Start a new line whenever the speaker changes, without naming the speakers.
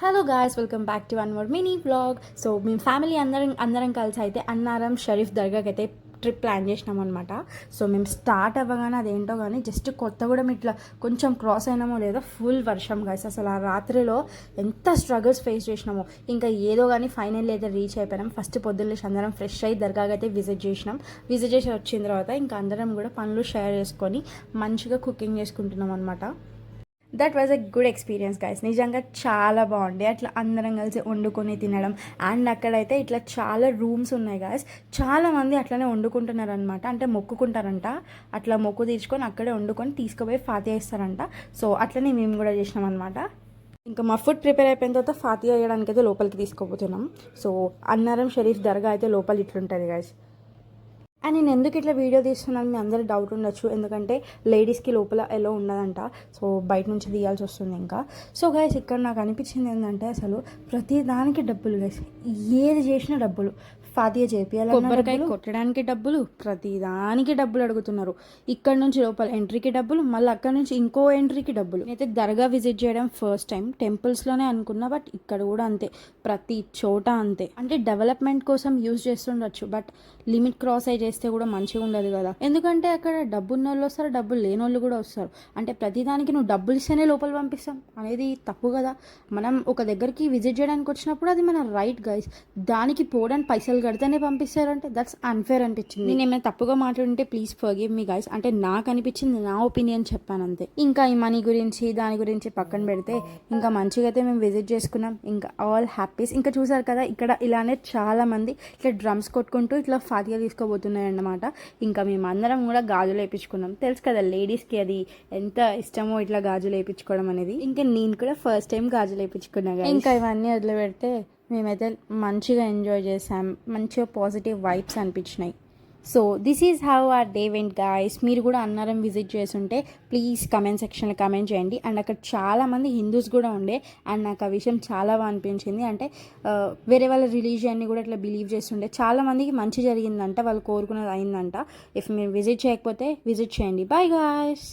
Hello guys, welcome back to one more mini vlog. So మేము family అందరం కలిసి అయితే అన్నారం షరీఫ్ దర్గాకి అయితే ట్రిప్ ప్లాన్ చేసినాం అనమాట. సో మేము స్టార్ట్ అవ్వగానే అదేంటో కానీ జస్ట్ కొత్తగూడెం ఇట్లా కొంచెం క్రాస్ అయినామో లేదో ఫుల్ వర్షం గాయస్. అసలు ఆ రాత్రిలో ఎంత స్ట్రగుల్స్ ఫేస్ చేసినామో. ఇంకా ఏదో కానీ ఫైనల్లీ అయితే రీచ్ అయిపోయినాం. ఫస్ట్ పొద్దున్న అందరం ఫ్రెష్ అయ్యి దర్గాకి అయితే విజిట్ చేసి వచ్చిన తర్వాత ఇంకా అందరం కూడా పనులు షేర్ చేసుకొని మంచిగా కుకింగ్ చేసుకుంటున్నాం అనమాట. That was a good experience guys. నిజంగా చాలా బాగుంది అట్లా అందరం కలిసి వండుకొని తినడం. అండ్ అక్కడైతే ఇట్లా చాలా రూమ్స్ ఉన్నాయి గైస్. చాలామంది అట్లనే వండుకుంటున్నారు అనమాట. అంటే మొక్కుకుంటారంట, అట్లా మొక్కు తీర్చుకొని అక్కడే వండుకొని తీసుకుపోయి ఫాతియా ఇస్తారంట. సో అట్లనే మేము కూడా చేసినాం అనమాట. ఇంకా మా ఫుడ్ ప్రిపేర్ అయిపోయిన తర్వాత ఫాతియా వేయడానికి అయితే లోపలికి తీసుకోబోతున్నాం. సో అన్నారం షరీఫ్ దర్గా అయితే లోపల ఇట్లుంటుంది గైస్. అండ్ నేను ఎందుకు ఇట్లా వీడియో తీస్తున్నాను మీ అందరూ డౌట్ ఉండొచ్చు, ఎందుకంటే లేడీస్కి లోపల ఎలా ఉండదంట. సో బయట నుంచి తీయాల్సి వస్తుంది ఇంకా. సో గైస్ ఇక్కడ నాకు అనిపించింది ఏంటంటే అసలు ప్రతి దానికి డబ్బులు గైస్. ఏది చేసినా డబ్బులు. ఫాతియా చేపియాలి, కొబ్బరికాయ కొట్టడానికి డబ్బులు, ప్రతి దానికి డబ్బులు అడుగుతున్నారు. ఇక్కడ నుంచి లోపల ఎంట్రీకి డబ్బులు, మళ్ళీ అక్కడ నుంచి ఇంకో ఎంట్రీకి డబ్బులు. నేనైతే దర్గా విజిట్ చేయడం ఫస్ట్ టైం, టెంపుల్స్లోనే అనుకున్నా, బట్ ఇక్కడ కూడా అంతే, ప్రతి చోట అంతే. అంటే డెవలప్మెంట్ కోసం యూజ్ చేస్తుండొచ్చు, బట్ లిమిట్ క్రాస్ అయి చేస్తే కూడా మంచిగా ఉండదు కదా. ఎందుకంటే అక్కడ డబ్బు ఉన్న వాళ్ళు వస్తారు, డబ్బులు లేని వాళ్ళు కూడా వస్తారు. అంటే ప్రతిదానికి నువ్వు డబ్బులు ఇస్తేనే లోపల పంపిస్తాం అనేది తప్పు కదా. మనం ఒక దగ్గరికి విజిట్ చేయడానికి వచ్చినప్పుడు అది మన రైట్ గైస్. దానికి పోవడానికి పైసలు కడితేనే పంపిస్తారంటే దట్స్ అన్ఫేర్ అనిపించింది. నేను ఏమైనా తప్పుగా మాట్లాడుంటే ప్లీజ్ ఫర్గివ్ మీ గైస్. అంటే నాకు అనిపించింది, నా ఒపీనియన్ చెప్పాను అంతే. ఇంకా ఈ మనీ గురించి దాని గురించి పక్కన పెడితే ఇంకా మంచిగా అయితే మేము విజిట్ చేసుకున్నాం. ఇంకా ఆల్ హ్యాపీస్. ఇంకా చూసారు కదా ఇక్కడ ఇలానే చాలా మంది ఇట్లా డ్రమ్స్ కొట్టుకుంటూ ఇట్లా ఫాతియా తీసుకోబోతున్నాయి అన్నమాట. ఇంకా మేము అందరం కూడా గాజులు వేయించుకున్నాం. తెలుసు కదా లేడీస్కి అది ఎంత ఇష్టమో ఇట్లా గాజులు వేయించుకోవడం అనేది. ఇంకా నేను కూడా ఫస్ట్ టైం గాజులు వేయించుకున్నా. ఇంకా ఇవన్నీ వదిలిపెడితే మేమైతే మంచిగా ఎంజాయ్ చేసాం. మంచిగా పాజిటివ్ వైబ్స్ అనిపించినాయి. So this is how our day went guys. మీరు కూడా అన్నారం విజిట్ చేస్తుంటే ప్లీజ్ కమెంట్ సెక్షన్లో కమెంట్ చేయండి. అండ్ అక్కడ చాలామంది హిందూస్ కూడా ఉండే. అండ్ నాకు ఆ విషయం చాలా బాగా అనిపించింది. అంటే వేరే వాళ్ళ రిలీజియన్ని కూడా ఇట్లా బిలీవ్ చేస్తుండే. చాలామందికి మంచి జరిగిందంట, వాళ్ళు కోరుకున్నది అయిందంట. ఇఫ్ మీరు విజిట్ చేయకపోతే విజిట్ చేయండి. Bye guys.